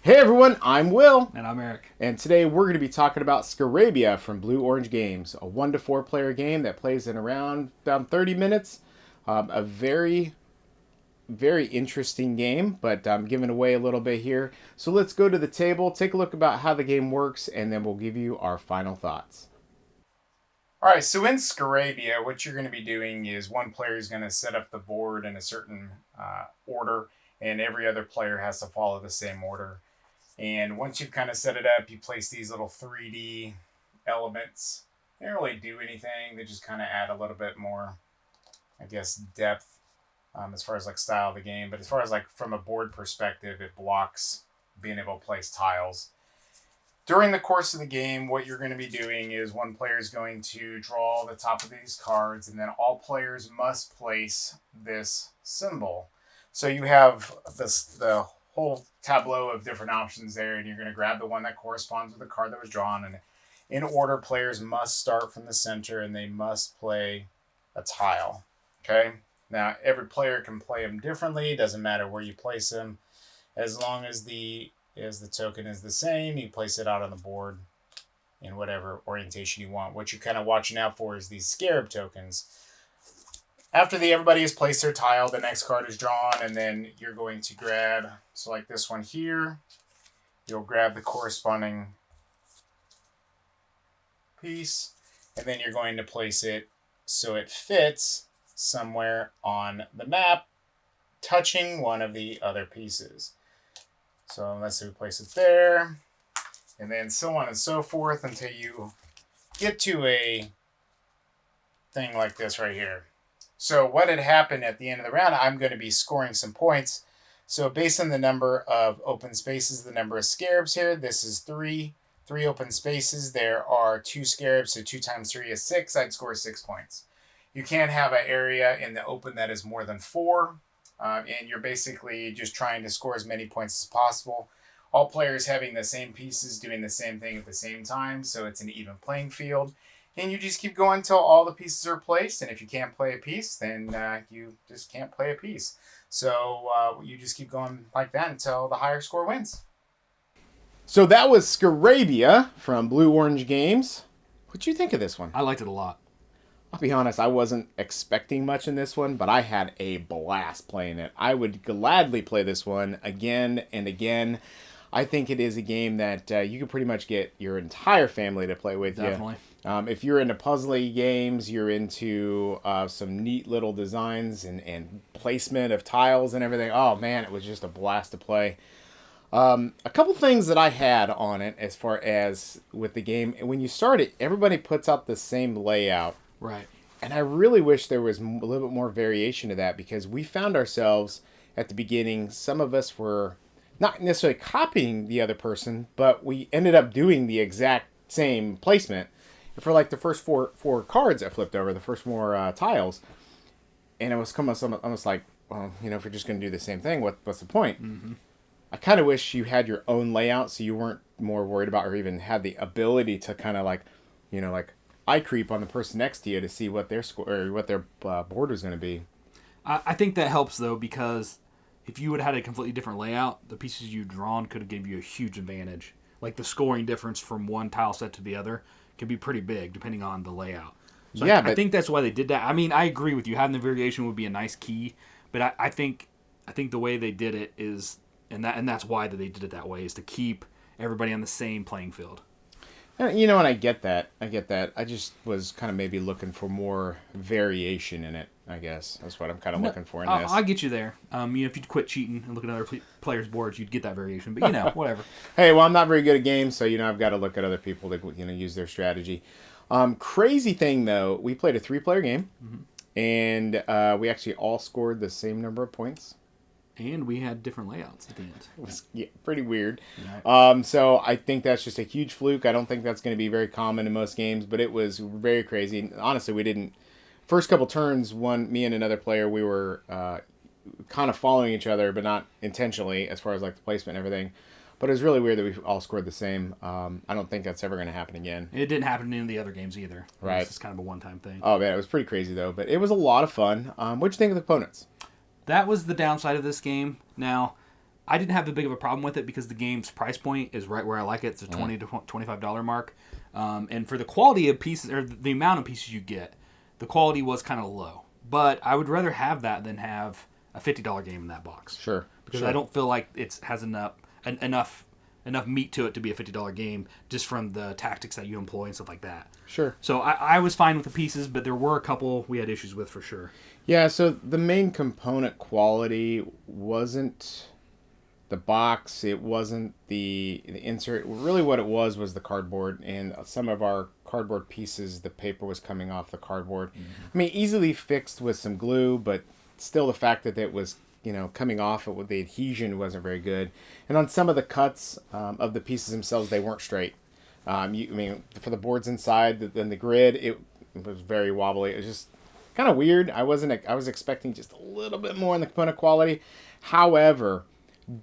Hey everyone, I'm Will. And I'm Eric. And today we're going to be talking about Scarabya from Blue Orange Games, a 1 to 4 player game that plays in around about 30 minutes. A very, very interesting game, but I'm giving away a little bit here. So let's go to the table, take a look about how the game works, and then we'll give you our final thoughts. All right, so in Scarabya, what you're going to be doing is one player is going to set up the board in a certain order, and every other player has to follow the same order. And once you've kind of set it up, you place these little 3D elements. They don't really do anything. They just kind of add a little bit more, I guess, depth as far as like style of the game. But as far as like from a board perspective, it blocks being able to place tiles. During the course of the game, what you're going to be doing is one player is going to draw the top of these cards, and then all players must place this symbol. So you have the whole tableau of different options there, and you're going to grab the one that corresponds with the card that was drawn. And in order, players must start from the center, and they must play a tile. Okay? Now, every player can play them differently. It doesn't matter where you place them. As long as the token is the same, you place it out on the board in whatever orientation you want. What you're kind of watching out for is these scarab tokens. After everybody has placed their tile, the next card is drawn, and then you're going to grab, so like this one here, you'll grab the corresponding piece, and then you're going to place it so it fits somewhere on the map, touching one of the other pieces. So let's say we place it there, and then so on and so forth until you get to a thing like this right here. So what had happened at the end of the round, I'm going to be scoring some points. So based on the number of open spaces, the number of scarabs here, this is 3. 3 open spaces. There are 2 scarabs, so 2 times 3 is 6. I'd score 6 points. You can't have an area in the open that is more than 4. And you're basically just trying to score as many points as possible. All players having the same pieces, doing the same thing at the same time, so it's an even playing field. And you just keep going until all the pieces are placed. And if you can't play a piece, then you just can't play a piece. So you just keep going like that until the higher score wins. So that was Scarabya from Blue Orange Games. What'd you think of this one? I liked it a lot. I'll be honest, I wasn't expecting much in this one, but I had a blast playing it. I would gladly play this one again and again. I think it is a game that you can pretty much get your entire family to play with. Definitely. If you're into puzzly games, you're into some neat little designs and placement of tiles and everything. Oh man, it was just a blast to play. A couple things that I had on it as far as with the game. When you start it, everybody puts out the same layout. Right. And I really wish there was a little bit more variation to that, because we found ourselves at the beginning, some of us were not necessarily copying the other person, but we ended up doing the exact same placement for like the first four cards that flipped over, the first 4 tiles. And it was almost like, well, you know, if you're just going to do the same thing, what's the point? Mm-hmm. I kind of wish you had your own layout so you weren't more worried about, or even had the ability to kind of like, you know, like eye creep on the person next to you to see what their score or what their board was going to be. I think that helps though, because if you would have had a completely different layout, the pieces you'd drawn could have given you a huge advantage. Like the scoring difference from one tile set to the other can be pretty big depending on the layout. So yeah, I think that's why they did that. I mean, I agree with you. Having the variation would be a nice key, but I think the way they did it is, and that's why they did it that way, is to keep everybody on the same playing field. You know, and I get that. I just was kind of maybe looking for more variation in it, I guess. That's what I'm kind of looking for in this. I'll get you there. You know, if you'd quit cheating and look at other players' boards, you'd get that variation. But, you know, whatever. Hey, well, I'm not very good at games, so, you know, I've got to look at other people to, you know, use their strategy. Crazy thing, though, we played a 3-player game, and we actually all scored the same number of points. And we had different layouts at the end. It was pretty weird. Right. So I think that's just a huge fluke. I don't think that's going to be very common in most games, but it was very crazy. Honestly, we didn't... First couple turns, me and another player, we were kind of following each other, but not intentionally as far as like the placement and everything. But it was really weird that we all scored the same. I don't think that's ever going to happen again. It didn't happen in the other games either. Right. It's just kind of a one-time thing. Oh, man, it was pretty crazy, though. But it was a lot of fun. What'd you think of the opponents? That was the downside of this game. Now, I didn't have the big of a problem with it because the game's price point is right where I like it. It's a $20 to $25 mark. And for the quality of pieces, or the amount of pieces you get, the quality was kind of low. But I would rather have that than have a $50 game in that box. Sure. Because I don't feel like it has enough meat to it to be a $50 game just from the tactics that you employ and stuff like that. Sure. So I was fine with the pieces, but there were a couple we had issues with for sure. Yeah, so the main component quality wasn't the box, it wasn't the insert. Really what it was the cardboard, and some of our cardboard pieces, the paper was coming off the cardboard. I mean, easily fixed with some glue, but still the fact that it was, coming off it with the adhesion wasn't very good. And on some of the cuts of the pieces themselves, they weren't straight. For the boards inside, then the grid, it was very wobbly. It was just kind of weird. I was expecting just a little bit more in the component quality. However,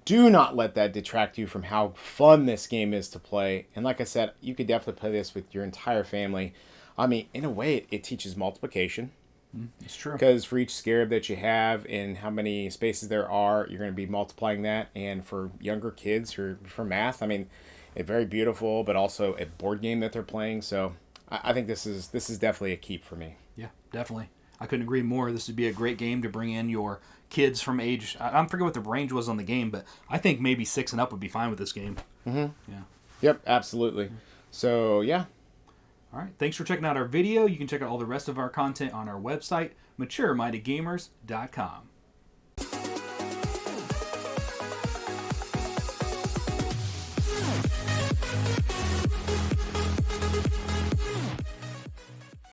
do not let that detract you from how fun this game is to play. And like I said, you could definitely play this with your entire family. I mean, in a way, it teaches multiplication. It's true. Because for each scarab that you have and how many spaces there are, you're going to be multiplying that. And for younger kids or for math, I mean, it's very beautiful, but also a board game that they're playing. So I think this is definitely a keep for me. Yeah, definitely. I couldn't agree more. This would be a great game to bring in your kids from age... I forget what the range was on the game, but I think maybe 6 and up would be fine with this game. Mm-hmm. Yeah. Yep, absolutely. So, yeah. All right. Thanks for checking out our video. You can check out all the rest of our content on our website, maturemindedgamers.com.